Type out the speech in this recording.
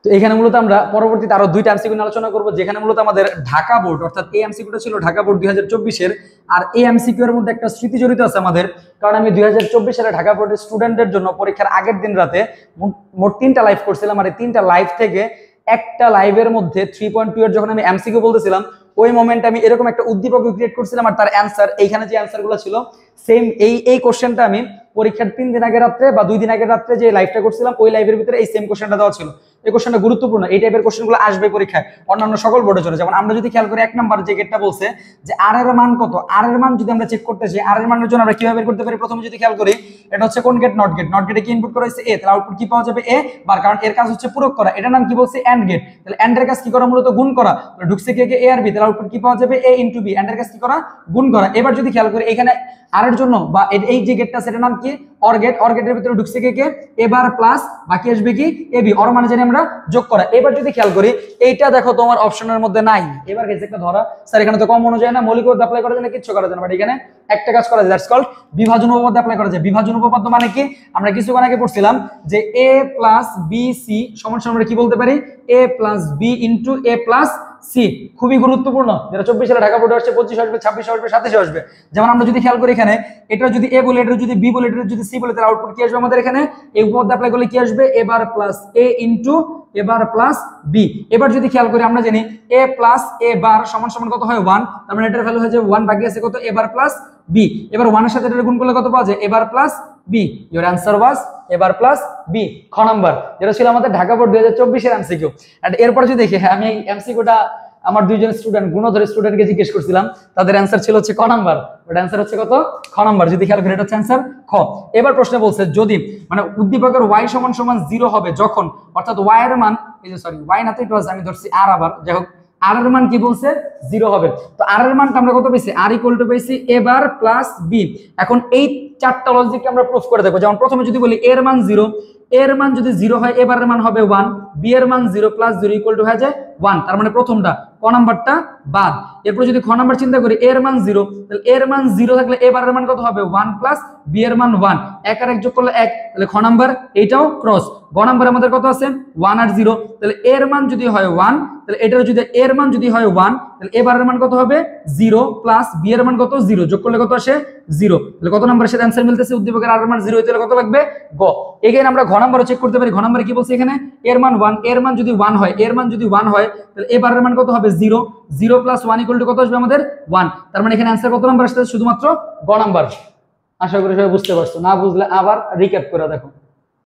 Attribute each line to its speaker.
Speaker 1: তো এখানে মূলত আমরা পরবর্তীতে আরো দুইটা এমসিকিউ নিয়ে আলোচনা করব, যেখানে মূলত আমাদের ঢাকা বোর্ড অর্থাৎ এই এমসিকিউটা ছিল ঢাকা বোর্ড 2024 আর এই এমসিকিউ এর মধ্যে একটা স্মৃতি জড়িত আছে আমাদের, কারণ আমি 2024 সালে ঢাকা বোর্ডের স্টুডেন্টদের জন্য পরীক্ষার আগের দিন রাতে মোট 3টা লাইভ করছিলাম, আর এই 3টা লাইভ থেকে একটা লাইভের মধ্যে 3.2 এর যখন আমি এমসিকিউ বলতেছিলাম ওই মোমেন্টে আমি এরকম একটা উদ্দীপক ক্রিয়েট করছিলাম, আর তার অ্যান্সার এইখানে যে অ্যান্সারগুলো ছিল সেম এই কোশ্চেনটা আমি পরীক্ষার 3 দিন আগে রাত্রে বা 2 দিন আগে রাত্রে যে লাইভটা করছিলাম ওই লাইভের ভিতরে এই সেম কোশ্চেনটা দেওয়া ছিল। এই কোশ্চেনটা গুরুত্বপূর্ণ, এই টাইপের কোশ্চেনগুলো আসবে পরীক্ষায় অন্যান্য সকল বোর্ডে চলে। যেমন আমরা যদি খেয়াল করি 1 নাম্বার যে গেটটা বলছে যে আর এর মান কত, আর এর মান যদি আমরা চেক করতে চাই আর এর মানের জন্য আমরা কিভাবে বের করতে পারি, প্রথমে যদি খেয়াল করি এটা হচ্ছে কোন গেট, নট গেট। নট গেটে কি ইনপুট করা হয়েছে এ, তাহলে আউটপুট কি পাওয়া যাবে এ বার, কারণ এর কাজ হচ্ছে পূরক করা। এটার নাম কি বলছে এন্ড গেট, তাহলে এন্ড এর কাজ কি করা, মূলত গুণ করা। তাহলে ঢুকছে কে এ আর বি, তাহলে আউটপুট কি পাওয়া যাবে এ ইনটু বি, এন্ড এর কাজ কি করা, গুণ করা। এবার যদি খেয়াল করি এখানে আর এর জন্য বা এই যে গেটটা সেটার নাম কি অর গেট। অর গেটের ভিতরে ঢুকছে কে এবার প্লাস বাকি আসবে কি এবি, অর মানে জানি আমরা যোগ করা। এবার যদি খেয়াল করি এইটা দেখো তোমার অপশনের মধ্যে নাই, এবার গেছে একটা ধরা স্যার এখানে তো কম অনুযায়ী না, মৌলিক উপপাদ্য অ্যাপ্লাই করা যায় না, কিচ্ছু করা যায় না, বাট এখানে একটা কাজ করা যায়, দ্যাটস কল্ড বিভাজন উপপাদ্য অ্যাপ্লাই করা যায়। বিভাজন উপপাদ্য মানে কি, আমরা কিছুক্ষণ আগে পড়ছিলাম যে a প্লাস বি সি সমান সমান আমরা কি বলতে পারি a plus B into a plus C. খুবই গুরুত্বপূর্ণ, যেটা 24 সালে ঢাকা বোর্ডে আসছে, 25 আসবে, 26 আসবে, 27 আসবে। যেমন আমরা যদি খেয়াল করি এখানে এটা যদি এ বলে, এটা যদি বি বলে, এটা যদি সি বলে, তাহলে আউটপুট কি আসবে আমাদের এখানে এই উপপাদ্য অ্যাপ্লাই করলে কি আসবে এ বার প্লাস এ ইন্টু এ বার প্লাস বি। এবার যদি খেয়াল করি আমরা জানি এ প্লাস এ বার সমান সমান কত হয় 1, তার মানে এটার ভ্যালু হয়ে যাবে 1, বাকি আছে কত এ বার প্লাস বি। এবার 1 এর সাথে এটা গুণ করলে কত পাওয়া যায় A bar plus B. Your answer was A bar plus B, খ নাম্বার, যেটা ছিল আমাদের ঢাকা বোর্ড 2024 এর এমসিকিউ। এন্ড এরপর যদি দেখি আমি এই এমসিকিউটা আমার দুইজন স্টুডেন্ট গুণধর স্টুডেন্টকে জিজ্ঞেস করছিলাম, তাদের অ্যানসার ছিল হচ্ছে ক নাম্বার, ওটা অ্যানসার হচ্ছে কত খ নাম্বার। যদি খেয়াল করি এটা হচ্ছে অ্যানসার খ। এবার প্রশ্ন বলছে যদি মানে উদ্দীপকের y সমান সমান 0 হবে যখন, অর্থাৎ y এর মান এই যে সরি y না তো এটা আমি ধরছি আর, আবার যাই হোক আর এর মান কি বলছে 0 হবে। তো আর এর মানটা আমরা কত পেয়েছি আর ইকুয়াল টু পেয়েছি a বার প্লাস b। এখন এই চারটা লজিককে আমরা প্রুফ করে দেখব। যেমন প্রথমে যদি বলি এর মান 0, এর মান যদি 0 হয় এ বারের মান হবে 1, বি এর মান 0 প্লাস 0 ইকুয়াল টু হয়ে যায় 1, তার মানে প্রথমটা ক নাম্বারটা বাদ। এরপর যদি খ নাম্বার চিন্তা করি এর মান 0, তাহলে এর মান 0 থাকলে এ বারের মান কত হবে 1 প্লাস বি এর মান 1, এক আর এক যোগ করলে 1, তাহলে খ নাম্বার এইটাও ক্রস। গ নাম্বার আমাদের কত আছে 1 আর 0, তাহলে এর মান যদি হয় 1, তাহলে এটার যদি এর মান যদি হয় 1, তাহলে এ বারের মান কত হবে 0 প্লাস বি এর মান কত 0, যোগ করলে কত আসে 0, তাহলে কত নাম্বারের সাথে অ্যানসার মিলতেছে উদ্দীপকের আর এর মান 0 হইতে কত লাগবে গ। এখানে আমরা ঘ নাম্বারও চেক করতে পারি। ঘ নাম্বারে কি বলছে এখানে এর মান 1, এর মান যদি 1 হয়, এর মান যদি 1 হয় তাহলে এ বারের মান কত হবে 0, 0 প্লাস 1 ইকুয়াল টু কত আসবে আমাদের 1, তার মানে এখানে অ্যানসার কত নাম্বার আসছে শুধুমাত্র গ নাম্বার। আশা করি সবাই বুঝতে পারছো, না বুঝলে আবার রিক্যাপ করে দেখো।